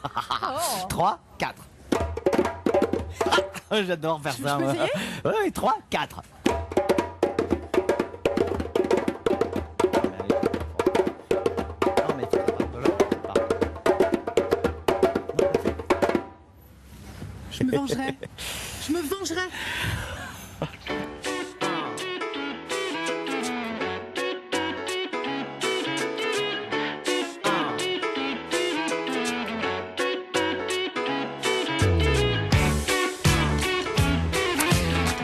Oh. 3, 4. Ah, j'adore faire ça. peux Moi. essayer Oui, 3, 4. Non, mais Je me vengerai. Je me vengerai.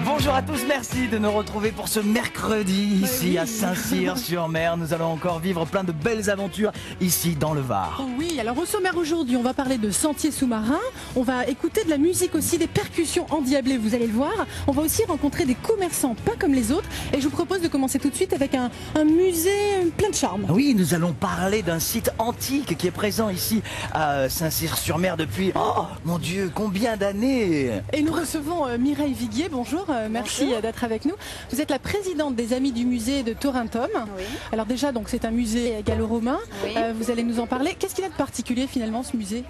Bonjour à tous, merci de nous retrouver pour ce mercredi ici à Saint-Cyr-sur-Mer. Nous allons encore vivre plein de belles aventures ici dans le Var. Oh oui, alors au sommaire aujourd'hui, on va parler de sentiers sous-marins. On va écouter de la musique aussi, des percussions endiablées, vous allez le voir. On va aussi rencontrer des commerçants pas comme les autres. Et je vous propose de commencer tout de suite avec un musée plein de charme. Oui, nous allons parler d'un site antique qui est présent ici à Saint-Cyr-sur-Mer depuis, oh mon Dieu, combien d'années! Et nous recevons Mireille Viguier, bonjour, merci d'être avec nous. Vous êtes la présidente des Amis du musée de Torrentum. Oui. Alors déjà, donc c'est un musée gallo-romain, Oui. vous allez nous en parler. Qu'est-ce qu'il a de particulier finalement ce musée?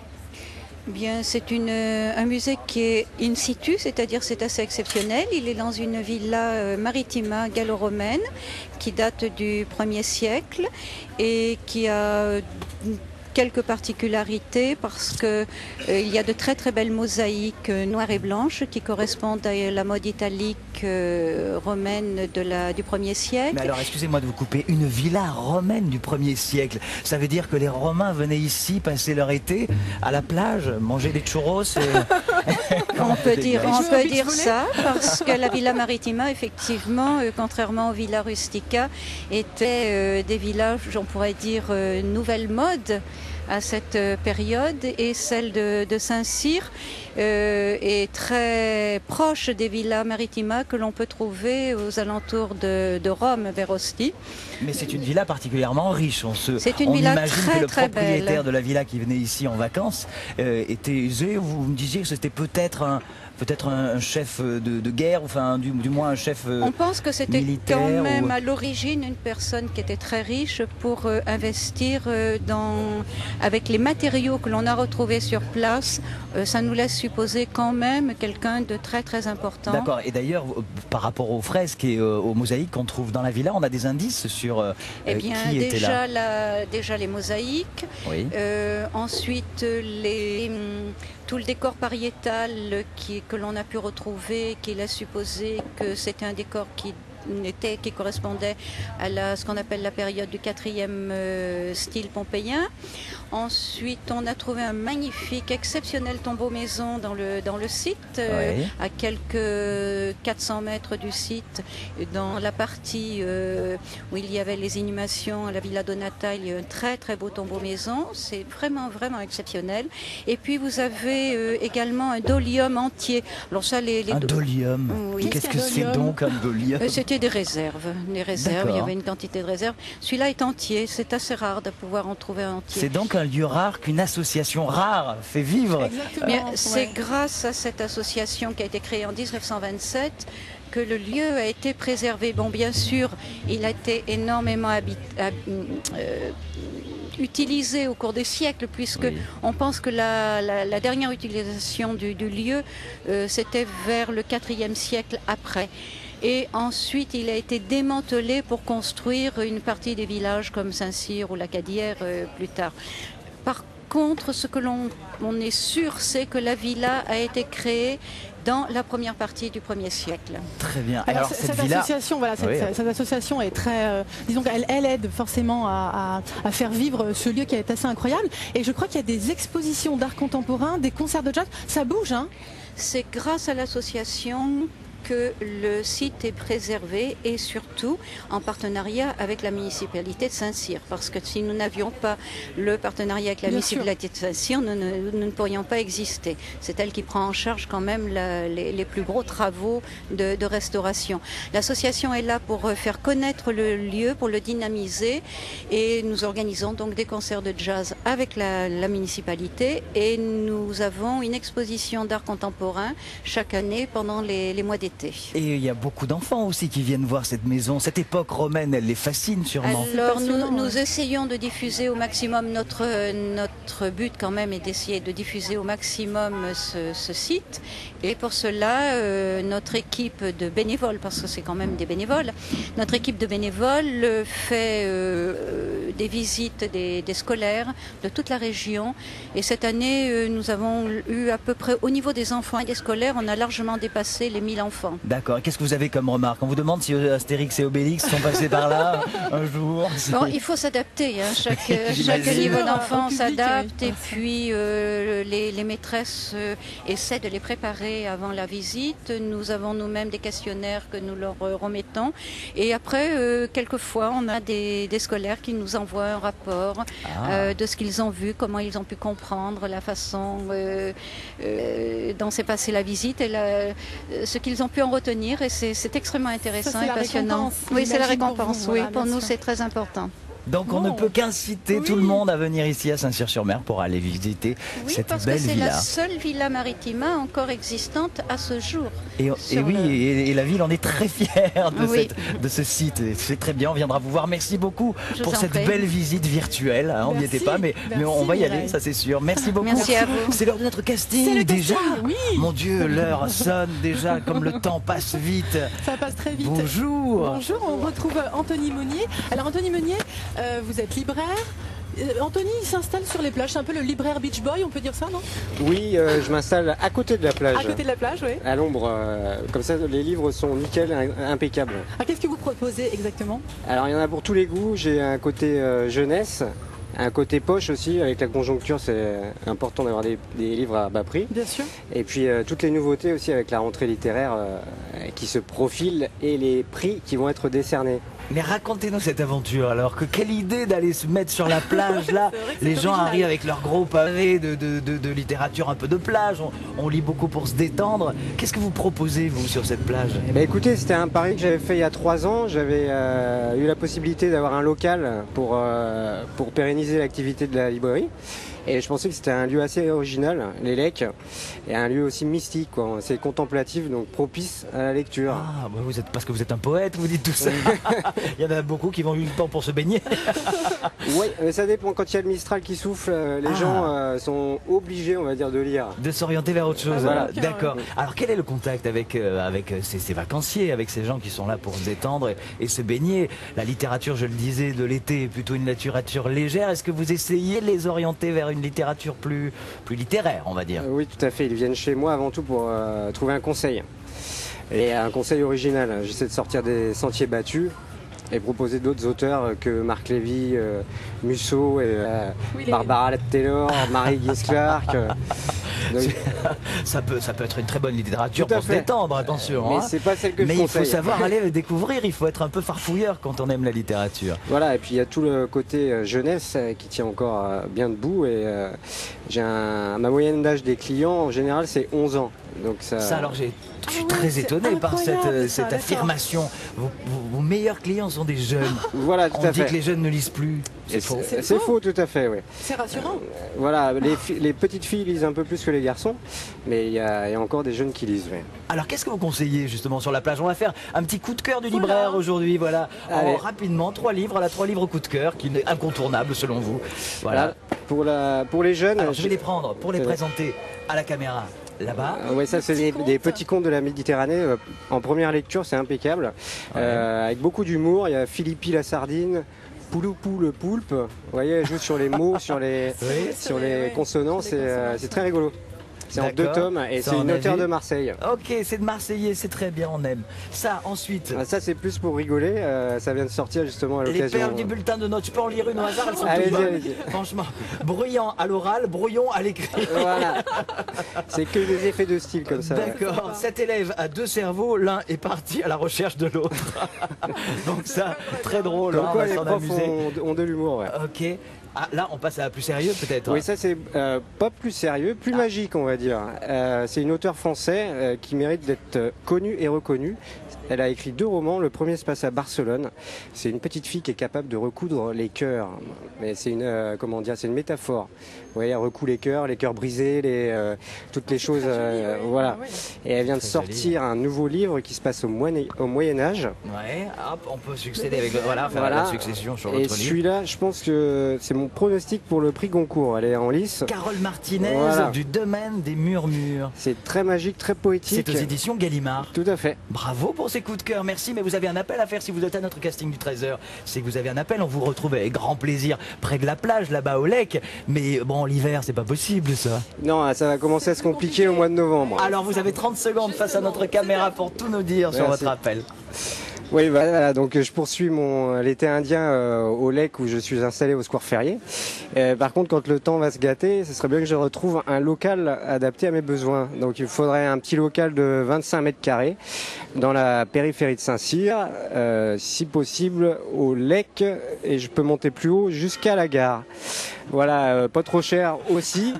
Bien, c'est un musée qui est in situ, c'est-à-dire c'est assez exceptionnel. Il est dans une villa maritima gallo-romaine qui date du 1er siècle et qui a quelques particularités parce que il y a de très très belles mosaïques noires et blanches qui correspondent à la mode italique romaine du 1er siècle. Mais alors, excusez-moi de vous couper, une villa romaine du 1er siècle, ça veut dire que les Romains venaient ici passer leur été à la plage, manger des churros On peut dire voler. ça parce que la Villa Maritima, effectivement, contrairement aux villas rustica, était des villages, on pourrait dire, nouvelle mode à cette période, et celle de Saint-Cyr est très proche des villas maritima que l'on peut trouver aux alentours de Rome, vers Ostie. Mais c'est une villa particulièrement riche. C'est une on villa imagine très, que le très propriétaire belle. de la villa qui venait ici en vacances était aisé. Vous me disiez que c'était peut-être un chef de guerre, enfin du moins un chef On pense que c'était militaire quand même ou- à l'origine une personne qui était très riche pour investir avec les matériaux que l'on a retrouvés sur place. Ça nous laisse supposer quand même quelqu'un de très très important. D'accord. Et d'ailleurs, par rapport aux fresques et aux mosaïques qu'on trouve dans la villa, on a des indices sur Eh bien, qui était là. déjà les mosaïques, Oui. ensuite tout le décor pariétal que l'on a pu retrouver, qui laisse supposer que c'était un décor qui correspondait à ce qu'on appelle la période du 4e style pompéien. Ensuite, on a trouvé un magnifique, exceptionnel tombeau-maison dans le site, Oui. à quelques 400 mètres du site, dans la partie où il y avait les inhumations à la Villa Donata. Il y a un très très beau tombeau-maison, c'est vraiment vraiment exceptionnel. Et puis vous avez également un dolium entier. Alors ça, Un dolium. Oui. Qu'est-ce que Qu'est-ce c'est qu'un donc un dolium? C'était des réserves, il y D'accord. avait une quantité de réserves. Celui-là est entier, c'est assez rare de pouvoir en trouver un entier. C'est donc un lieu rare qu'une association rare fait vivre. Exactement. Bien, c'est ouais. grâce à cette association qui a été créée en 1927 que le lieu a été préservé. Bon, bien sûr, il a été énormément utilisé au cours des siècles, puisque Oui. on pense que la dernière utilisation du lieu, c'était vers le 4e siècle après. Et ensuite, il a été démantelé pour construire une partie des villages comme Saint-Cyr ou la Cadière plus tard. Par contre, ce que l'on est sûr, c'est que la villa a été créée dans la première partie du 1er siècle. Très bien. Alors, cette cette villa. association, voilà, Oui. cette association est très, disons qu'elle aide forcément à faire vivre ce lieu qui est assez incroyable. Et je crois qu'il y a des expositions d'art contemporain, des concerts de jazz. Ça bouge, hein? C'est grâce à l'association que le site est préservé, et surtout en partenariat avec la municipalité de Saint-Cyr. Parce que si nous n'avions pas le partenariat avec la Bien municipalité de Saint-Cyr, nous ne pourrions pas exister. C'est elle qui prend en charge quand même les plus gros travaux de restauration. L'association est là pour faire connaître le lieu, pour le dynamiser, et nous organisons donc des concerts de jazz avec la municipalité, et nous avons une exposition d'art contemporain chaque année pendant les mois d'été. visiter. Et il y a beaucoup d'enfants aussi qui viennent voir cette maison. Cette époque romaine, elle les fascine sûrement. Alors nous essayons de diffuser au maximum, notre but quand même est d'essayer de diffuser au maximum ce site. Et pour cela, notre équipe de bénévoles, parce que c'est quand même des bénévoles, notre équipe de bénévoles fait des visites des scolaires de toute la région. Et cette année, nous avons eu à peu près, au niveau des enfants et des scolaires, on a largement dépassé les 1000 enfants. D'accord. Qu'est-ce que vous avez comme remarque? On vous demande si Astérix et Obélix sont passés par là un jour. Bon, il faut s'adapter. Hein. Chaque niveau d'enfant s'adapte. Et puis, les maîtresses essaient de les préparer avant la visite. Nous avons nous-mêmes des questionnaires que nous leur remettons. Et après, quelquefois, on a des scolaires qui nous envoient un rapport de ce qu'ils ont vu, comment ils ont pu comprendre la façon dont s'est passée la visite et ce qu'ils ont pu en retenir. Et c'est extrêmement intéressant et passionnant. Oui, c'est la récompense. Oui, pour nous, c'est très important. Donc on ne peut qu'inciter tout le monde à venir ici à Saint-Cyr-sur-Mer pour aller visiter cette belle villa. villa. C'est la seule villa maritima encore existante à ce jour. Et la ville en est très fière de ce site. C'est très bien, on viendra vous voir. Merci beaucoup pour cette belle visite virtuelle. Hein, on n'y était pas, mais on va y aller, ça c'est sûr. Merci beaucoup. Merci à vous. C'est l'heure de notre casting déjà. Mon Dieu, l'heure sonne déjà, comme le temps passe vite. Ça passe très vite. Bonjour. Bonjour, on retrouve Anthony Monnier. Alors Anthony Monnier, vous êtes libraire. Anthony, il s'installe sur les plages, c'est un peu le libraire beach boy, on peut dire ça, non? Oui, je m'installe à côté de la plage. À côté de la plage, oui. À l'ombre, comme ça les livres sont nickel, impeccables. Qu'est-ce que vous proposez exactement? Alors il y en a pour tous les goûts, j'ai un côté jeunesse, un côté poche aussi, avec la conjoncture c'est important d'avoir des livres à bas prix. Bien sûr. Et puis toutes les nouveautés aussi avec la rentrée littéraire qui se profile et les prix qui vont être décernés. Mais racontez-nous cette aventure alors, quelle idée d'aller se mettre sur la plage là. Les gens arrivent avec leurs gros pavés de littérature un peu de plage, on lit beaucoup pour se détendre. Qu'est-ce que vous proposez vous sur cette plage? Écoutez, c'était un pari que j'avais fait il y a 3 ans, j'avais eu la possibilité d'avoir un local pour pérenniser l'activité de la librairie. Et je pensais que c'était un lieu assez original, les Lecs, et un lieu aussi mystique, quoi. C'est contemplatif, donc propice à la lecture. Ah, bah parce que vous êtes un poète, vous dites tout ça. Il y en a beaucoup qui vont eu le temps pour se baigner. Oui, mais ça dépend. Quand il y a le Mistral qui souffle, les gens sont obligés, on va dire, de lire. De s'orienter vers autre chose. Voilà. D'accord. Alors quel est le contact avec ces vacanciers, avec ces gens qui sont là pour se détendre et se baigner? La littérature, je le disais, de l'été est plutôt une littérature légère. Est-ce que vous essayez de les orienter vers une littérature plus littéraire, on va dire? Oui, tout à fait. Ils viennent chez moi avant tout pour trouver un conseil. Et un conseil original. J'essaie de sortir des sentiers battus et proposer d'autres auteurs que Marc Lévy, Musso, et, Barbara Taylor, Marie-Guise Clark. Ça peut être une très bonne littérature pour se détendre, attention. Mais c'est pas celle que je conseille. Mais il faut savoir aller découvrir, il faut être un peu farfouilleur quand on aime la littérature. Voilà, et puis il y a tout le côté jeunesse qui tient encore bien debout. Et ma moyenne d'âge des clients, en général, c'est 11 ans. Donc alors je suis très étonné par cette affirmation. Vos meilleurs clients sont des jeunes. Voilà, tout à fait. On dit que les jeunes ne lisent plus. C'est faux. C'est faux, tout à fait, oui. C'est rassurant. Voilà, les petites filles lisent un peu plus que les garçons, mais il y a encore des jeunes qui lisent, oui. Alors qu'est-ce que vous conseillez justement sur la plage? On va faire un petit coup de cœur du libraire aujourd'hui, voilà. Rapidement, 3 livres, 3 livres coup de cœur, qui est incontournable selon vous. Voilà. Pour les jeunes... Alors, je vais les prendre pour les présenter à la caméra. Là-bas. Oui, ça c'est des petits contes de la Méditerranée. En première lecture, c'est impeccable. Avec beaucoup d'humour. Il y a Philippi la sardine, Pouloupou le poulpe. Vous voyez, elle joue sur les mots, sur les consonants. C'est très rigolo. C'est en 2 tomes et c'est une auteure de Marseille. Ok, c'est de Marseillais, c'est très bien, on aime. Ça, ensuite. Ça, c'est plus pour rigoler. Ça vient de sortir justement à l'occasion. Les perles du bulletin de notes, je peux en lire une au hasard, elles sont toutes bonnes. Franchement, bruyant à l'oral, brouillon à l'écrit. Voilà. C'est que des effets de style comme ça. D'accord. Cet élève a 2 cerveaux, l'un est parti à la recherche de l'autre. Donc ça, très drôle. Comme quoi, les profs ont de l'humour. Ouais. Ok. Ah, là, on passe à plus sérieux peut-être. Oui, ça c'est pas plus sérieux, plus magique on va dire. C'est une auteure française qui mérite d'être connue et reconnue. Elle a écrit 2 romans. Le premier se passe à Barcelone. C'est une petite fille qui est capable de recoudre les cœurs. Mais c'est une métaphore voyez, elle recoue les cœurs brisés, toutes les choses. Voilà. Et elle vient de sortir un nouveau livre qui se passe au Moyen-Âge. Ouais, hop, on peut succéder avec faire la succession sur l'autre livre. Et celui-là, je pense que c'est mon pronostic pour le prix Goncourt. Elle est en lice. Carole Martinez, du domaine des murmures. C'est très magique, très poétique. C'est aux éditions Gallimard. Tout à fait. Bravo pour ces coups de cœur, merci. Mais vous avez un appel à faire si vous êtes à notre casting du 13h. C'est que vous avez un appel, on vous retrouve avec grand plaisir près de la plage, là-bas au Lec. Mais bon, l'hiver, c'est pas possible ça. Non, ça va commencer à se compliquer au mois de novembre. Alors vous avez 30 secondes face à notre caméra pour tout nous dire sur votre appel. Oui, voilà, donc je poursuis l'été indien au Lec où je suis installé au Square Ferrier. Par contre, quand le temps va se gâter, ce serait bien que je retrouve un local adapté à mes besoins. Donc il faudrait un petit local de 25 mètres carrés dans la périphérie de Saint-Cyr, si possible au Lec, et je peux monter plus haut jusqu'à la gare. Voilà, pas trop cher aussi.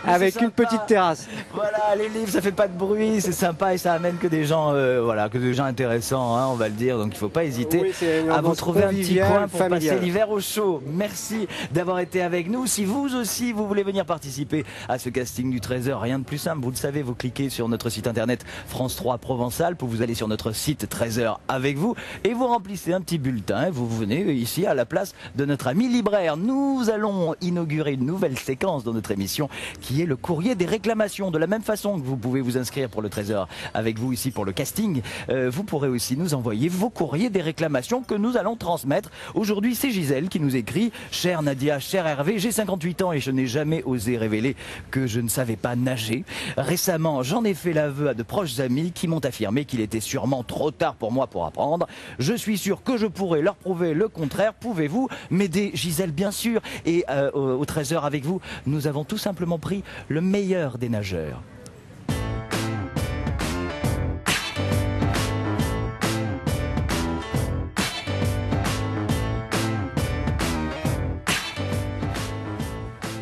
Avec une petite terrasse. Voilà, les livres, ça fait pas de bruit, c'est sympa et ça amène que des gens, que des gens intéressants, hein, on va le dire. Donc il faut pas hésiter à vous trouver un petit coin pour passer l'hiver au chaud. Merci d'avoir été avec nous. Si vous aussi vous voulez venir participer à ce casting du 13h, rien de plus simple. Vous le savez, vous cliquez sur notre site internet France 3 Provence-Alpes, vous allez sur notre site 13h avec vous et vous remplissez un petit bulletin. Vous venez ici à la place de notre ami libraire. Nous allons inaugurer une nouvelle séquence dans notre émission qui est le courrier des réclamations. De la même façon que vous pouvez vous inscrire pour le 13h avec vous ici pour le casting, vous pourrez aussi nous envoyer vos courriers des réclamations que nous allons transmettre. Aujourd'hui, c'est Gisèle qui nous écrit: Chère Nadia, cher Hervé, j'ai 58 ans et je n'ai jamais osé révéler que je ne savais pas nager. Récemment, j'en ai fait l'aveu à de proches amis qui m'ont affirmé qu'il était sûrement trop tard pour moi pour apprendre. Je suis sûr que je pourrais leur prouver le contraire. Pouvez-vous m'aider, Gisèle? Bien sûr. Et au 13h avec vous, nous avons tout simplement pris le meilleur des nageurs.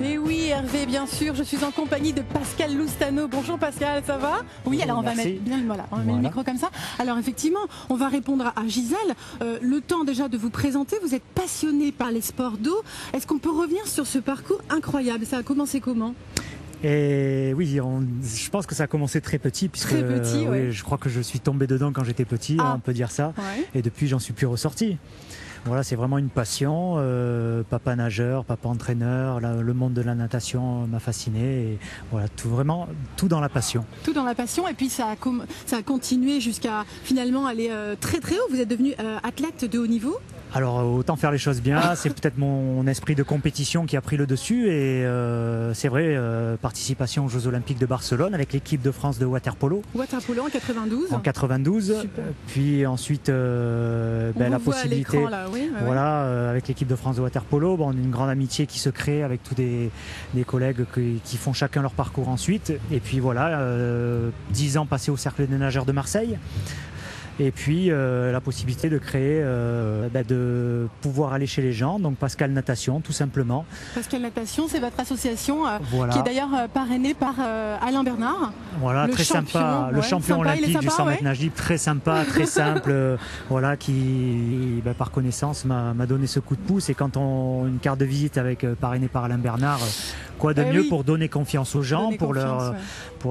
Et oui, Hervé, bien sûr, je suis en compagnie de Pascal Loustano. Bonjour Pascal, ça va? Oui, alors on va mettre bien on va mettre le micro comme ça. Alors effectivement, on va répondre à Gisèle. Le temps déjà de vous présenter, vous êtes passionné par les sports d'eau. Est-ce qu'on peut revenir sur ce parcours incroyable? Ça a commencé comment? Et oui, je pense que ça a commencé très petit, puisque très petit, oui, je crois que je suis tombé dedans quand j'étais petit, on peut dire ça. Ouais. Et depuis, j'en suis plus ressorti. Voilà, c'est vraiment une passion. Papa nageur, papa entraîneur, le monde de la natation m'a fasciné. Et voilà, vraiment tout dans la passion. Tout dans la passion, et puis ça a continué jusqu'à finalement aller très très haut. Vous êtes devenu athlète de haut niveau? Alors autant faire les choses bien, c'est peut-être mon esprit de compétition qui a pris le dessus et c'est vrai, participation aux Jeux Olympiques de Barcelone avec l'équipe de France de waterpolo. Waterpolo en 92. En 92, puis ensuite la possibilité, là, oui, avec l'équipe de France de waterpolo, on a une grande amitié qui se crée avec tous des collègues qui font chacun leur parcours ensuite. Et puis voilà, 10 ans passés au Cercle des nageurs de Marseille. Et puis la possibilité de créer, de pouvoir aller chez les gens, donc Pascal Natation tout simplement. Pascal Natation, c'est votre association qui est d'ailleurs parrainée par Alain Bernard. Voilà, très sympa, le champion olympique du 100 mètres nage libre, très sympa, très simple, qui par connaissance m'a donné ce coup de pouce. Et quand une carte de visite parrainée par Alain Bernard, quoi de mieux pour donner confiance aux gens, pour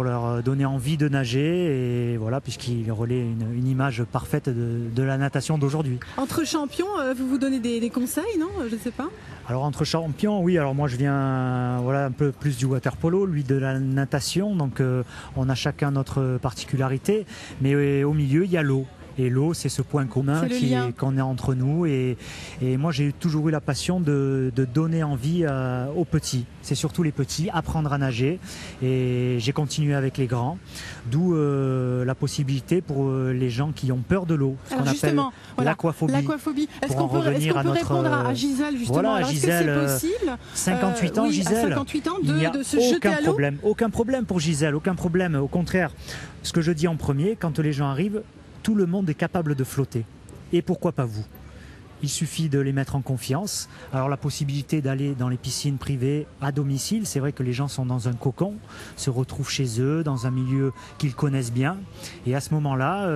leur donner envie de nager, et voilà, puisqu'il relaie une image parfaite de la natation d'aujourd'hui. Entre champions, vous vous donnez des conseils, non? Je ne sais pas. Alors entre champions, oui, alors moi je viens un peu plus du waterpolo, lui de la natation, donc on a chacun notre particularité, mais au milieu il y a l'eau. Et l'eau, c'est ce point commun qu'on a entre nous. Et moi, j'ai toujours eu la passion de donner envie aux petits. C'est surtout les petits, apprendre à nager. Et j'ai continué avec les grands. D'où la possibilité pour les gens qui ont peur de l'eau. Ce qu'on appelle l'aquaphobie. Est-ce qu'on peut répondre à Gisèle, justement? Voilà, alors, Gisèle, est-ce que c'est possible 58 ans, Gisèle. 58 ans de se jeter à l'eau? Aucun problème pour Gisèle, aucun problème. Au contraire, ce que je dis en premier, quand les gens arrivent, tout le monde est capable de flotter. Et pourquoi pas vous? il suffit de les mettre en confiance. Alors la possibilité d'aller dans les piscines privées à domicile, c'est vrai que les gens sont dans un cocon, se retrouvent chez eux, dans un milieu qu'ils connaissent bien. Et à ce moment-là,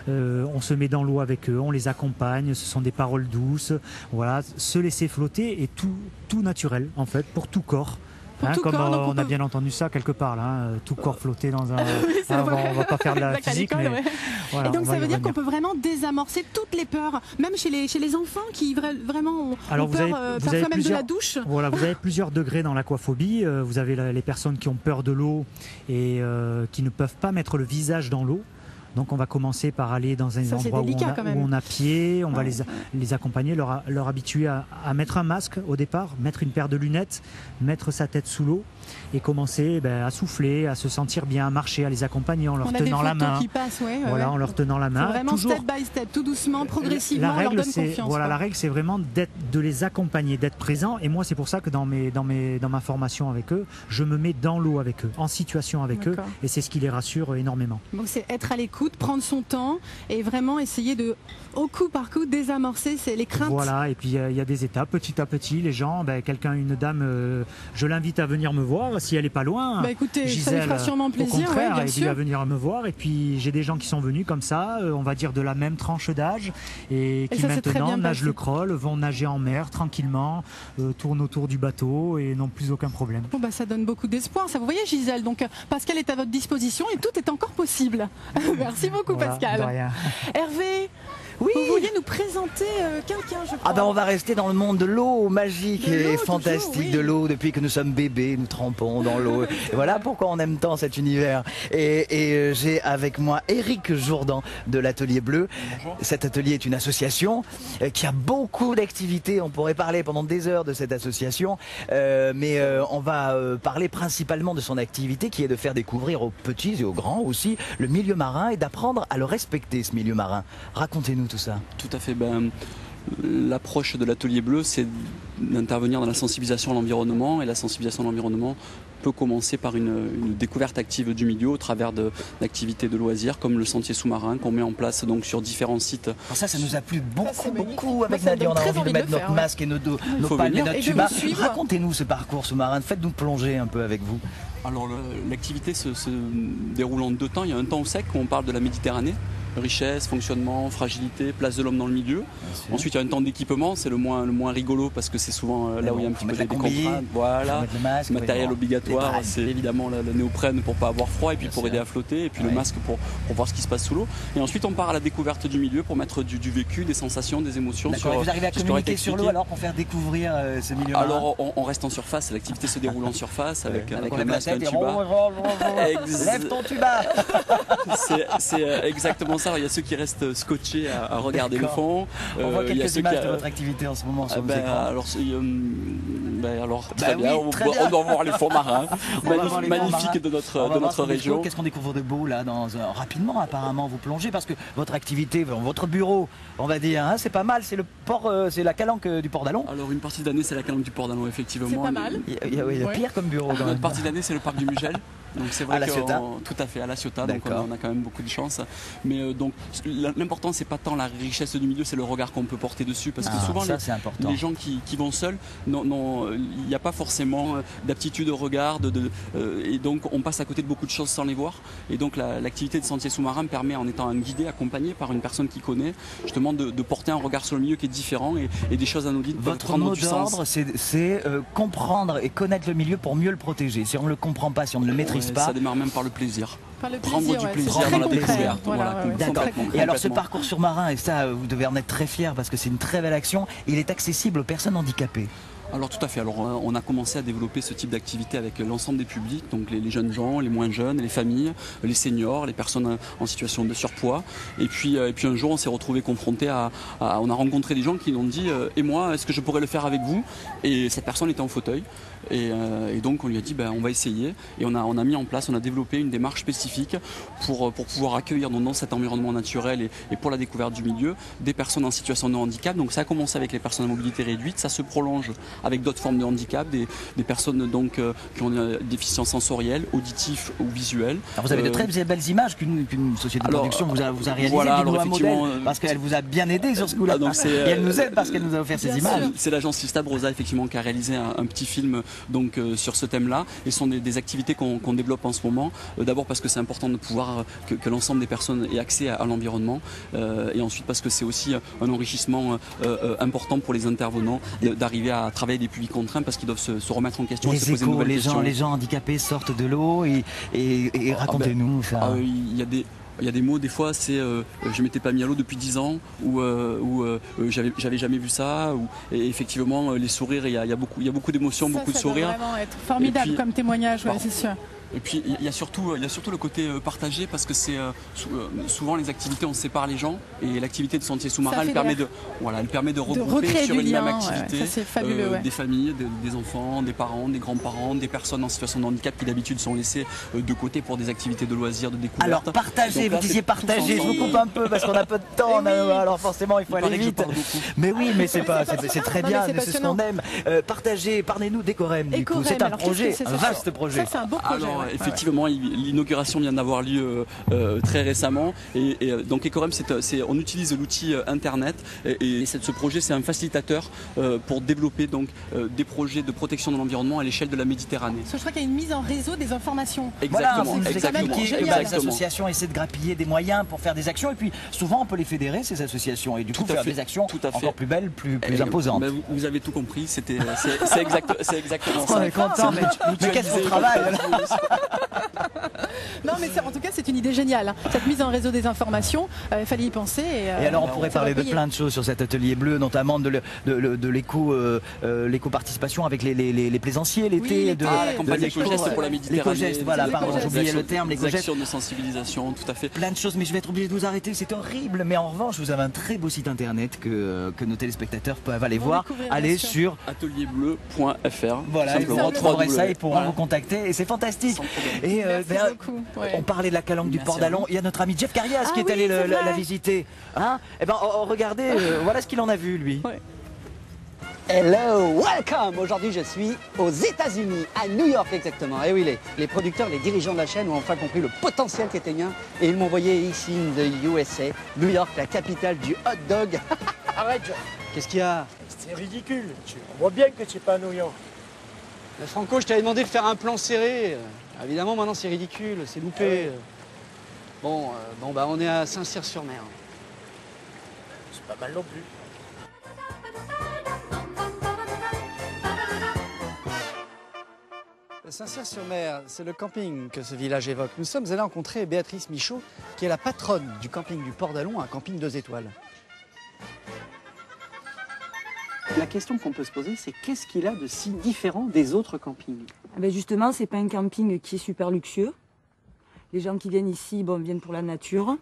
on se met dans l'eau avec eux, on les accompagne, ce sont des paroles douces. Voilà, se laisser flotter est tout naturel en fait, pour tout corps. Comme corps, on a bien entendu ça quelque part, là, tout corps flotté dans un... Oui, on va pas faire de la physique, mais... Ouais. Voilà, et donc ça veut dire revenir. qu'on peut vraiment désamorcer toutes les peurs, même chez les enfants qui vraiment ont Alors, peur, parfois même de la douche. Voilà, vous avez plusieurs degrés dans l'aquaphobie. Vous avez les personnes qui ont peur de l'eau et qui ne peuvent pas mettre le visage dans l'eau. Donc on va commencer par aller dans un endroit où on a pied, on va les accompagner, leur habituer à mettre un masque au départ, mettre une paire de lunettes, mettre sa tête sous l'eau et commencer à souffler, à se sentir bien, à marcher, à les accompagner en leur tenant la main. Qui passent, en leur tenant la main. Vraiment step by step, tout doucement, progressivement, on leur donne confiance. Voilà, la règle c'est vraiment de les accompagner, d'être présent. Et moi c'est pour ça que dans ma formation avec eux, je me mets dans l'eau avec eux, en situation avec eux, et c'est ce qui les rassure énormément. Donc c'est être à l'écoute, prendre son temps et vraiment essayer de, au coup par coup, désamorcer les craintes. Voilà, et puis il y a des étapes, petit à petit, les gens, une dame, je l'invite à venir me voir si elle n'est pas loin. Écoutez, Gisèle, ça lui fera sûrement plaisir, au contraire, bien et sûr. puis à venir me voir. Et puis j'ai des gens qui sont venus comme ça, on va dire de la même tranche d'âge, et qui maintenant nagent le crawl, vont nager en mer tranquillement, tournent autour du bateau et n'ont plus aucun problème. Bon, ça donne beaucoup d'espoir. Ça, vous voyez, Gisèle, donc Pascal est à votre disposition et tout est encore possible. Merci beaucoup, Pascal. De rien. Hervé, oui. Vous vouliez nous présenter quelqu'un, je crois. On va rester dans le monde de l'eau, magique et fantastique toujours, oui. de l'eau. Depuis que nous sommes bébés, nous trempons dans l'eau. Et voilà pourquoi on aime tant cet univers. Et j'ai avec moi Éric Jourdan de l'Atelier Bleu. Bonjour. Cet atelier est une association qui a beaucoup d'activités. On pourrait parler pendant des heures de cette association, mais on va parler principalement de son activité qui est de faire découvrir aux petits et aux grands aussi le milieu marin et d'apprendre à le respecter, ce milieu marin. Racontez-nous tout ça. Tout à fait. L'approche de l'Atelier Bleu, c'est d'intervenir dans la sensibilisation à l'environnement, et la sensibilisation à l'environnement peut commencer par une découverte active du milieu au travers d'activités de loisirs comme le sentier sous-marin qu'on met en place donc sur différents sites. Alors ça nous a plu beaucoup avec Nadia. On a envie de mettre notre masque et nos palmes et notre tuba. Racontez-nous ce parcours sous-marin, faites-nous plonger un peu avec vous. Alors l'activité se déroule en deux temps. Il y a un temps au sec où on parle de la Méditerranée. Richesse, fonctionnement, fragilité, place de l'homme dans le milieu. Ensuite, il y a un temps d'équipement, c'est le moins rigolo parce que c'est souvent là où il y a un petit peu des contraintes. Voilà, le matériel obligatoire, c'est évidemment le néoprène pour pas avoir froid et puis pour aider à flotter, et puis le masque pour voir ce qui se passe sous l'eau. Et ensuite, on part à la découverte du milieu pour mettre du vécu, des sensations, des émotions. Vous arrivez à communiquer sur l'eau alors pour faire découvrir ce milieu marin? Alors, on reste en surface, l'activité se déroule en surface avec un masque, un tuba. Lève ton tuba. C'est exactement ça. Alors, il y a ceux qui restent scotchés à regarder le fond. On voit quelques images de votre activité en ce moment sur nos écrans. Alors très bien, on doit voir les fonds marins magnifiques de notre région. Qu'est-ce qu'on découvre de beau là rapidement apparemment vous plongez parce que votre activité, votre bureau, on va dire, c'est pas mal, c'est le port, c'est la calanque du port d'Allon. Alors une partie de l'année c'est la calanque du port d'Allon effectivement. C'est pas mal. Il y a pire comme bureau. Une partie de l'année c'est le parc du Mugel. Donc c'est vrai tout à fait à La Ciotat, donc on a quand même beaucoup de chance. Mais donc l'important c'est pas tant la richesse du milieu, c'est le regard qu'on peut porter dessus, parce que souvent les gens qui vont seuls, il n'y a pas forcément d'aptitude au regard, et donc on passe à côté de beaucoup de choses sans les voir. Et donc l'activité de sentier sous-marin permet, en étant un guidé accompagné par une personne qui connaît, justement de porter un regard sur le milieu qui est différent, et des choses anodines peuvent prendre du sens. Votre mot d'ordre, c'est comprendre et connaître le milieu pour mieux le protéger. Si on ne le comprend pas, si on ne le maîtrise pas. Ça démarre même par le plaisir. Prendre du plaisir dans la découverte. D'accord. Et alors ce parcours sous-marin, et ça vous devez en être très fier parce que c'est une très belle action, il est accessible aux personnes handicapées. Alors tout à fait, alors on a commencé à développer ce type d'activité avec l'ensemble des publics, donc les jeunes gens, les moins jeunes, les familles, les seniors, les personnes en situation de surpoids. Et puis un jour on s'est retrouvé confronté on a rencontré des gens qui nous ont dit et moi est-ce que je pourrais le faire avec vous? Et cette personne était en fauteuil. Et donc on lui a dit on va essayer, et on a mis en place, on a développé une démarche spécifique pour pouvoir accueillir dans cet environnement naturel et pour la découverte du milieu des personnes en situation de handicap. Donc ça a commencé avec les personnes à mobilité réduite, ça se prolonge avec d'autres formes de handicap, des personnes donc qui ont une déficience sensorielle, auditive ou visuelle. Alors vous avez de très belles images qu'une société de production vous a réalisées. Voilà, un modèle, parce qu'elle vous a bien aidé sur ce coup-là. Et elle nous aide parce qu'elle nous a offert ces images. C'est l'agence Sistab Rosa effectivement qui a réalisé un petit film donc sur ce thème-là. Et ce sont des activités qu'on développe en ce moment. D'abord parce que c'est important de pouvoir que l'ensemble des personnes aient accès à l'environnement. Et ensuite parce que c'est aussi un enrichissement important pour les intervenants d'arriver à travailler des publics contraints parce qu'ils doivent se remettre en question et se poser de nouvelles questions. Les gens handicapés sortent de l'eau et racontez-nous ça. Il y a des mots, des fois, c'est je m'étais pas mis à l'eau depuis 10 ans ou j'avais jamais vu ça. Et effectivement, les sourires, il y a beaucoup d'émotions, beaucoup de sourires. Ça doit vraiment être formidable comme témoignage, c'est sûr. Et puis il y a surtout le côté partagé parce que c'est souvent les activités on sépare les gens et l'activité de sentier sous-marin elle permet de regrouper sur une même activité des familles, des enfants, des parents, des grands-parents, des personnes en situation de handicap qui d'habitude sont laissées de côté pour des activités de loisirs, de découverte. Alors partagez, vous disiez partagez, je vous coupe un peu parce qu'on a peu de temps, alors forcément il faut aller vite. Mais oui, mais c'est très bien, c'est ce qu'on aime. Partagez, parlez-nous d'Ecorem du coup, c'est un projet, un vaste projet. Ça c'est un beau projet. Effectivement, l'inauguration vient d'avoir lieu très récemment et donc Ecorem, on utilise l'outil internet et ce projet c'est un facilitateur pour développer donc des projets de protection de l'environnement à l'échelle de la Méditerranée. Parce que je crois qu'il y a une mise en réseau des informations. Exactement. Les associations essaient de grappiller des moyens pour faire des actions et puis souvent on peut les fédérer ces associations et du coup faire des actions encore plus belles, plus imposantes. Vous avez tout compris, c'est exactement ça. On est content, mais qu'est-ce qu'on travaille? Non mais en tout cas c'est une idée géniale, cette mise en réseau des informations, il fallait y penser. Et alors on pourrait parler de plein de choses sur cet atelier bleu, notamment de l'éco-participation avec les plaisanciers l'été, la campagne éco-gestes pour la Méditerranée. Éco-gestes, voilà, pardon, j'oubliais le terme, l'éco-gestes. Actions de sensibilisation, tout à fait. Plein de choses, mais je vais être obligé de vous arrêter, c'est horrible, mais en revanche vous avez un très beau site internet que nos téléspectateurs peuvent aller voir, aller sur atelierbleu.fr. Voilà, ils pourront ça, ils pourront vous contacter et c'est fantastique. Et on parlait de la calanque du Port d'Alon. Il y a notre ami Jeff Carias qui est allé la visiter. Hein, et ben, regardez, voilà ce qu'il en a vu, lui. Ouais. Hello, welcome. Aujourd'hui, je suis aux États-Unis, à New York exactement. Et oui, les producteurs, les dirigeants de la chaîne ont enfin compris le potentiel qu'était mien et ils m'ont envoyé ici, in the USA, New York, la capitale du hot dog. Arrête, Jeff. Qu'est-ce qu'il y a? C'est ridicule. On voit bien que tu n'es pas à New York. Mais Franco, je t'avais demandé de faire un plan serré. Évidemment, maintenant, c'est ridicule, c'est loupé. Bon, on est à Saint-Cyr-sur-Mer. C'est pas mal non plus. Saint-Cyr-sur-Mer, c'est le camping que ce village évoque. Nous sommes allés rencontrer Béatrice Michaud, qui est la patronne du camping du Port d'Alon, un camping 2 étoiles. La question qu'on peut se poser, c'est qu'est-ce qu'il a de si différent des autres campings? Justement, c'est pas un camping qui est super luxueux. Les gens qui viennent ici viennent pour la nature.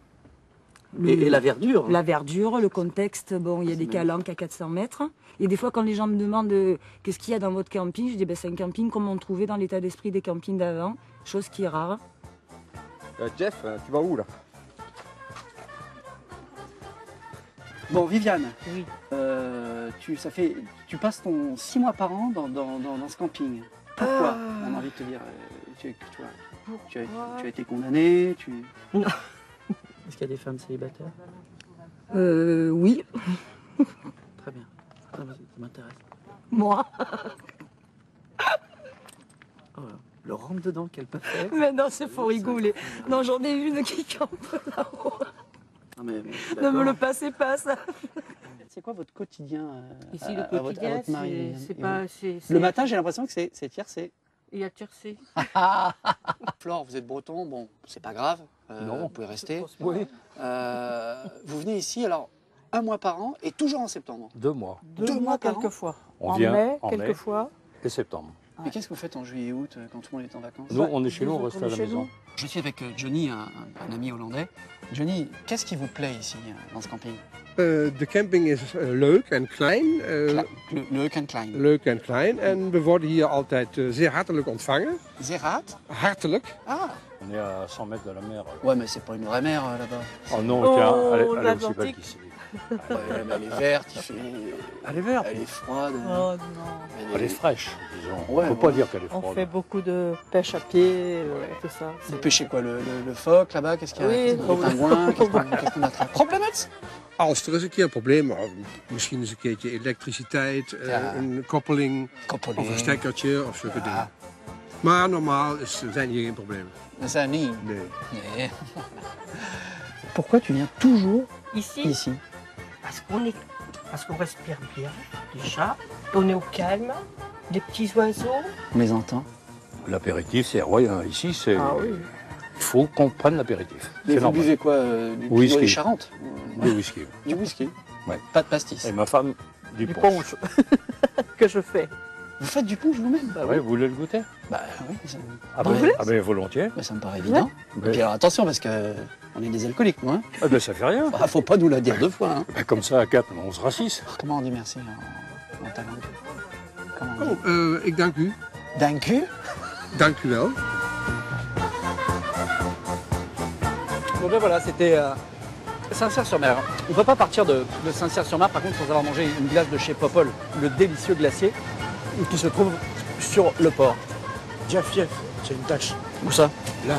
Et la verdure. La verdure, le contexte, il y a des calanques à 400 mètres. Et des fois, quand les gens me demandent qu'est-ce qu'il y a dans votre camping, je dis c'est un camping comme on trouvait dans l'état d'esprit des campings d'avant, chose qui est rare. Jeff, tu vas où là? Bon, Viviane, oui. Tu passes ton 6 mois par an dans ce camping. Pourquoi? On a envie de te dire, tu as été condamnée, Non. Est-ce qu'il y a des femmes célibataires? Oui. Très bien. Ça m'intéresse. Moi? Oh, le rentre dedans qu'elle peut faire. Mais non, c'est faut rigoler. Non, j'en ai une qui campe là-haut. Ne me le passez pas, ça. C'est quoi votre quotidien ici, le quotidien, c'est pas... Le matin, j'ai l'impression que c'est tiercé. Il y a tiercé. Flore, vous êtes breton, bon, c'est pas grave. Non, vous pouvez rester. Oui. Vous venez ici, alors, 1 mois par an et toujours en septembre? 2 mois. 2 mois quelquefois. On vient mai, quelquefois. Et septembre. Mais qu'est-ce que vous faites en juillet et août quand tout le monde est en vacances? Nous, on est chez nous, on reste à la maison. Je suis avec Johnny, un ami hollandais. Johnny, qu'est-ce qui vous plaît ici, dans ce camping? De camping is leuk en klein. Leuk en klein. Leuk en klein. En we worden hier altijd zeer hartelijk ontvangen. Zeer hard? Hartelijk. Ah. On est à 100 mètres de la mer. Ouais, mais c'est pas une vraie mer là-bas. Oh non, tiens, elle est aussi belle qu'ici. Ouais, mais elle est verte, il fait... Elle est verte. Elle est froide. Oh non. Elle est fraîche, disons. Ouais, On peut pas dire qu'elle est froide. On fait beaucoup de pêche à pied, tout ça. Vous pêchez quoi, le phoque là-bas? Qu'est-ce qu'il y a? Oui. Les pingouins? Qu'est-ce qu'on attrape? Problematisch? Als er eens een keer een probleem is, misschien eens een keertje elektriciteit, een koppeling, of een stekkertje of zulke dingen. Maar normaal zijn hier geen problemen. Ça, niet? Nee. Pourquoi tu viens toujours ici? Parce qu'on respire bien, déjà. On est au calme, des petits oiseaux. On les entend. L'apéritif, c'est royal. Ici, c'est... Ah oui. Il faut qu'on prenne l'apéritif. Mais vous buvez quoi? Du whisky des Charentes? Du whisky. Du whisky? Ouais. Pas de pastis? Et ma femme, du punch. Que je fais. Vous faites du punch vous-même? Bah oui, vous voulez le goûter? Bah oui. Ah ben volontiers. Ça me paraît évident. Et puis alors attention parce que on est des alcooliques, moi. Hein. Ah ben ça fait rien. Bah, faut pas nous la dire deux fois. Hein. Bah, comme ça à 4, on se rassise. Comment on dit merci en talent? Comment on dit? Oh, ik dank u. Dank u? Dank u wel. Bon ben voilà, c'était Saint-Cyr-sur-Mer. On ne peut pas partir de Saint-Cyr-sur-Mer par contre sans avoir mangé une glace de chez Popol, le délicieux glacier, qui se trouve sur le port. Jeff, c'est une tâche. Où ça? Là.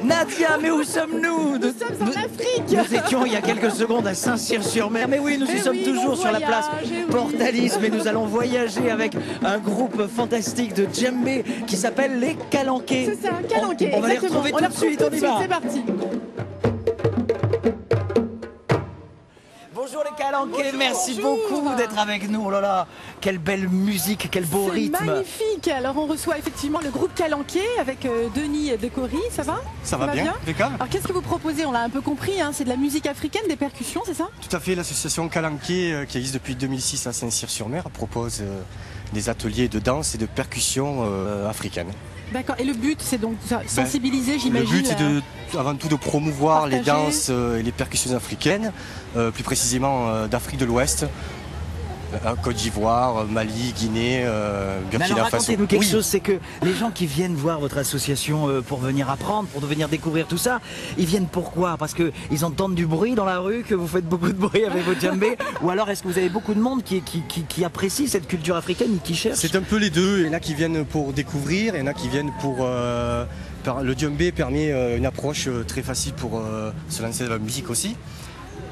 Nadia, mais où sommes-nous? Nous sommes en Afrique. Nous étions il y a quelques secondes à Saint-Cyr-sur-Mer. Mais oui, nous y sommes toujours sur la place Portalis. Mais nous allons voyager avec un groupe fantastique de djembé qui s'appelle les Calanquais. C'est ça, Calanquais. On va les retrouver tout de suite, on y va. C'est parti. Bonjour les Calanquais, merci bonjour. beaucoup d'être avec nous. Oh là là, quelle belle musique, quel beau rythme. Magnifique. Alors on reçoit effectivement le groupe Calanquais avec Denis Decory, ça va? Ça va bien, impeccable. Alors qu'est-ce que vous proposez? On l'a un peu compris, hein, c'est de la musique africaine, des percussions, c'est ça? Tout à fait, l'association Calanquais qui existe depuis 2006 à Saint-Cyr-sur-Mer propose des ateliers de danse et de percussion africaines. D'accord, et le but c'est donc sensibiliser, j'imagine. Le but c'est avant tout de promouvoir les danses et les percussions africaines, plus précisément d'Afrique de l'Ouest, Côte d'Ivoire, Mali, Guinée, Burkina Faso. Racontez-nous quelque chose, c'est que les gens qui viennent voir votre association pour venir apprendre, pour venir découvrir tout ça, ils viennent pourquoi? Parce qu'ils entendent du bruit dans la rue, que vous faites beaucoup de bruit avec vos djembés? Ou alors est-ce que vous avez beaucoup de monde qui apprécie cette culture africaine et qui cherche? C'est un peu les deux, il y en a qui viennent pour découvrir, il y en a qui viennent pour... le djembé permet une approche très facile pour se lancer dans la musique aussi.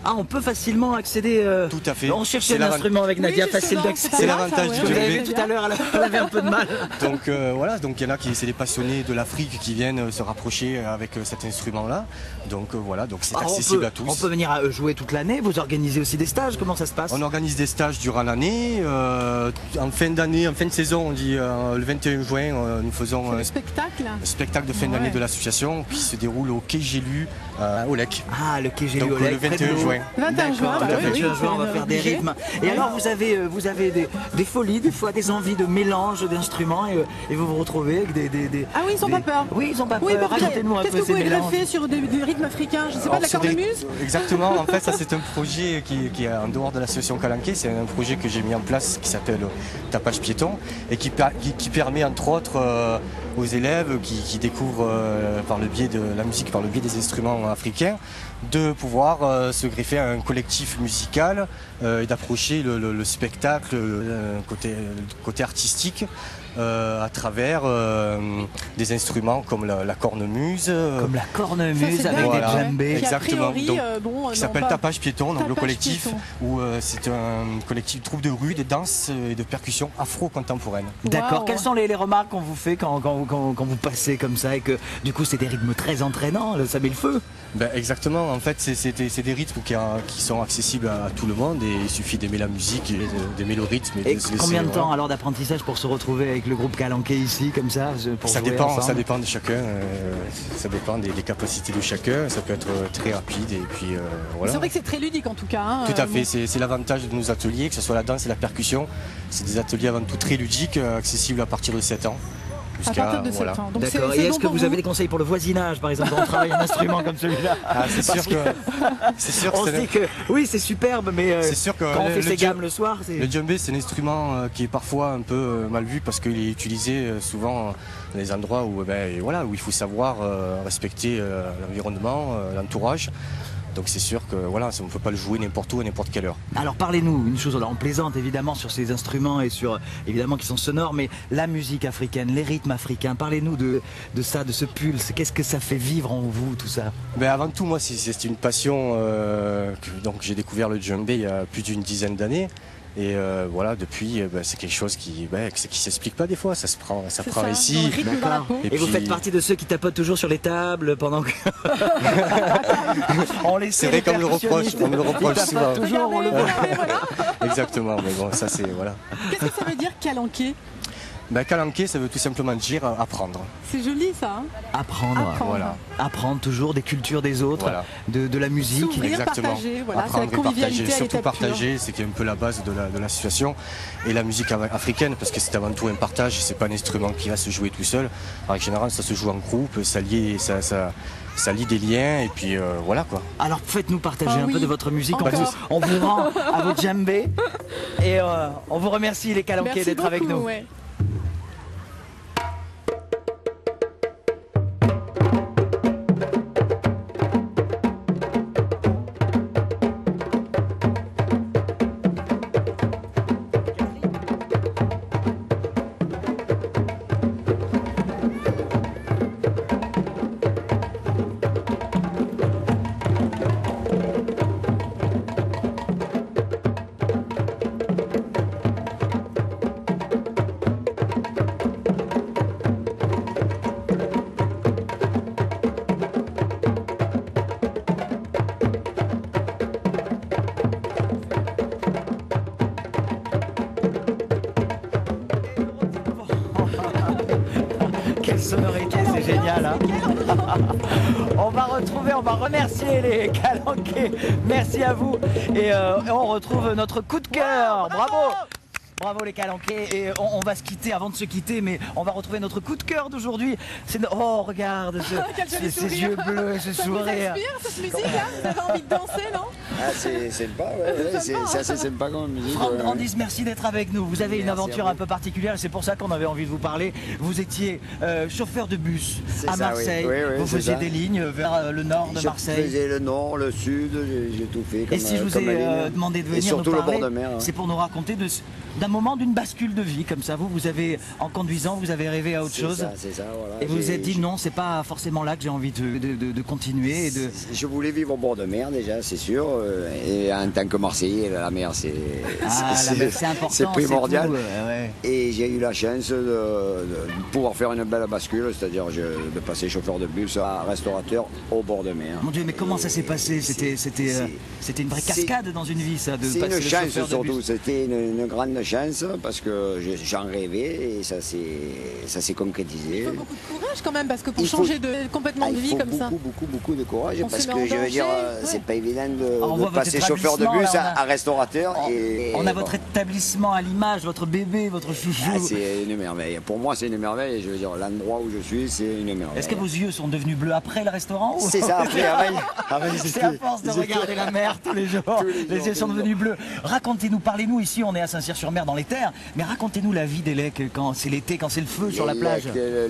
Ah, on peut facilement accéder. Tout à fait. On cherchait un instrument avec Nadia, facile d'accès. C'est l'avantage du djembé. Tout à l'heure, elle avait un peu de mal. Donc voilà, donc il y en a qui c'est des passionnés de l'Afrique qui viennent se rapprocher avec cet instrument-là. Donc voilà, donc c'est accessible à tous. On peut venir jouer toute l'année. Vous organisez aussi des stages. Comment ça se passe? On organise des stages durant l'année. En fin d'année, en fin de saison, on dit le 21 juin, nous faisons le spectacle. Le spectacle de fin d'année de l'association qui se déroule au Quai Gélu au Lec. Ah, le Quai Gélu au Lec. Le 21 juin. 21 juin, le 21 juin, on va faire des rythmes. Et alors, vous avez des folies, des fois des envies de mélange d'instruments et vous vous retrouvez avec des... Ah oui, ils n'ont pas peur. Oui, ils n'ont pas oui, peur. Racontez-nous un peu ces mélanges. Qu'est-ce que vous pouvez greffer sur des rythmes africains? Je ne sais pas, de la cornemuse? Exactement, en fait, ça c'est un projet qui est en dehors de l'association Calanquais. C'est un projet que j'ai mis en place qui s'appelle Tapage Piéton et qui permet entre autres aux élèves qui découvrent par le biais de la musique, par le biais des instruments africains, de pouvoir se greffer à un collectif musical et d'approcher le spectacle côté artistique à travers des instruments comme la cornemuse. Comme la cornemuse avec des djembés. Exactement. Qui s'appelle Tapage Piéton, donc le collectif, où c'est un collectif de troupe de rue, de danse et de percussions afro-contemporaines. D'accord. Wow. Quelles sont les remarques qu'on vous fait quand vous passez comme ça et que du coup c'est des rythmes très entraînants, ça met le feu? Ben, exactement, en fait c'est des rythmes qui sont accessibles à tout le monde et il suffit d'aimer la musique, d'aimer le rythme. Et combien de temps alors d'apprentissage pour se retrouver avec le groupe Calanquais ici comme ça ça dépend de chacun, ça dépend des capacités de chacun, ça peut être très rapide et puis voilà. C'est vrai que c'est très ludique en tout cas. Hein, tout à fait, c'est l'avantage de nos ateliers, que ce soit la danse et la percussion, c'est des ateliers avant tout très ludiques, accessibles à partir de 7 ans. partir de voilà. septembre. Donc D'accord. c'est Et est-ce bon que pour vous avez des conseils pour le voisinage, par exemple, quand on travaille un instrument comme celui-là? C'est sûr que on se dit que oui, c'est superbe, mais c'est sûr que quand on fait ses gammes le soir, le djembé, c'est un instrument qui est parfois un peu mal vu parce qu'il est utilisé souvent dans des endroits où, voilà, où il faut savoir respecter l'environnement, l'entourage. Donc c'est sûr que voilà, on ne peut pas le jouer n'importe où à n'importe quelle heure. Alors parlez-nous une chose, alors on plaisante évidemment sur ces instruments et sur évidemment qui sont sonores, mais la musique africaine, les rythmes africains, parlez-nous de ça, de ce pulse, qu'est-ce que ça fait vivre en vous tout ça? Avant tout, moi c'est une passion donc j'ai découvert le djembé il y a plus d'une dizaine d'années. Et voilà, depuis, c'est quelque chose qui s'explique pas des fois, ça prend ici. Et vous faites partie de ceux qui tapotent toujours sur les tables pendant que... C'est vrai qu'on me le reproche, souvent. Toujours, on le voit. Exactement, mais bon, ça c'est, voilà. Qu'est-ce que ça veut dire calanqué? Calanqué, ça veut tout simplement dire apprendre. C'est joli ça, hein? Apprendre. Voilà. Apprendre toujours des cultures des autres, voilà. de la musique. S'ouvrir, partager, voilà, apprendre c'est la convivialité, et partager, surtout partager, c'est un peu la base de l'association. Et la musique africaine, parce que c'est avant tout un partage, c'est pas un instrument qui va se jouer tout seul. En général, ça se joue en groupe, ça lie des liens, et puis voilà quoi. Alors faites-nous partager un peu de votre musique. On vous rend à votre djembé et on vous remercie les Calanqués d'être avec nous. Ouais. Quelle sonorité, c'est génial, hein. On va remercier les Calanqués. Merci à vous. Et on retrouve notre coup de cœur. Bravo! Bravo les Calanqués. Et on va se quitter avant de se quitter, mais on va retrouver notre coup de cœur d'aujourd'hui. Oh, regarde ces yeux bleus, ce sourire. Cette musique, hein, vous avez envie de danser, non? C'est sympa, ouais. C'est assez sympa comme musique. Franck Grandis, merci d'être avec nous. Vous avez une aventure un peu particulière, c'est pour ça qu'on avait envie de vous parler. Vous étiez chauffeur de bus à Marseille. Oui, vous faisiez des lignes vers le nord de Marseille. Je faisais le nord, le sud, j'ai tout fait. Et si je vous ai demandé de venir nous parler, c'est pour nous raconter d'un moment, d'une bascule de vie comme ça. Vous avez, en conduisant, vous avez rêvé à autre chose. C'est ça, voilà. Et vous vous êtes dit non, c'est pas forcément là que j'ai envie de continuer. Je voulais vivre au bord de mer déjà, c'est sûr. Et en tant que Marseillais, la mer, c'est important, c'est primordial. Ouais. Et j'ai eu la chance de pouvoir faire une belle bascule, c'est-à-dire de passer chauffeur de bus à restaurateur au bord de mer. Mon Dieu, mais comment ça s'est passé? C'était une vraie cascade dans une vie, ça, de passer le chauffeur de bus. C'est une chance surtout, bus. c'était une grande chance parce que j'en rêvais et ça s'est concrétisé. Il faut beaucoup de courage quand même parce que pour changer complètement de vie comme ça. Il faut beaucoup de courage parce que je veux dire, c'est pas évident de passer chauffeur de établissement, bus là, à restaurateur. On a votre établissement à l'image, votre bébé, votre chouchou. Ah, c'est une merveille. Pour moi, c'est une merveille. Je veux dire, l'endroit où je suis, c'est une merveille. Est-ce que vos yeux sont devenus bleus après le restaurant? C'est ça, après. C'est à force de regarder la mer tous les jours. Les yeux sont devenus bleus. Racontez-nous, parlez-nous. Ici, on est à Saint-Cyr-sur-Mer dans les terres. Mais racontez-nous la vie des Lecs quand c'est l'été, quand c'est le feu sur la plage.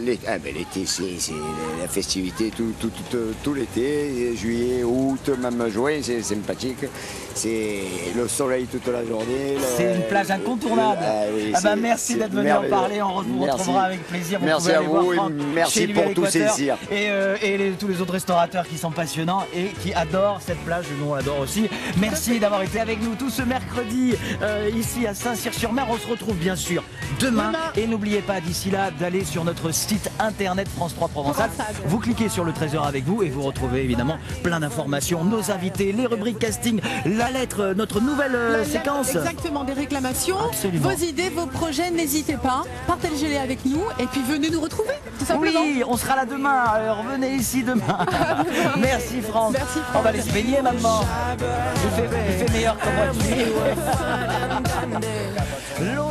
L'été, c'est la festivité tout l'été. Juillet, août, même juin, c'est sympathique. C'est le soleil toute la journée. C'est une plage incontournable. Merci d'être venu en parler. On vous retrouvera avec plaisir. Merci à vous et merci pour tous ces cirs. Et tous les autres restaurateurs qui sont passionnants et qui adorent cette plage. Nous, on l'adore aussi. Merci d'avoir été avec nous tout ce mercredi ici à Saint-Cyr-sur-Mer. On se retrouve bien sûr demain. Et n'oubliez pas d'ici là d'aller sur notre site internet France 3 Provençal. Vous cliquez sur le Trésor avec vous et vous retrouvez évidemment plein d'informations, nos invités, les rubriques casting, la lettre, notre nouvelle séquence. Exactement, des réclamations, Absolument. Vos idées, vos projets, n'hésitez pas, partagez-les avec nous et puis venez nous retrouver, tout simplement. Oui, on sera là demain, revenez ici demain. Merci Franck. Merci Franck. On va aller se baigner maintenant. Il fait meilleur que moi. L'eau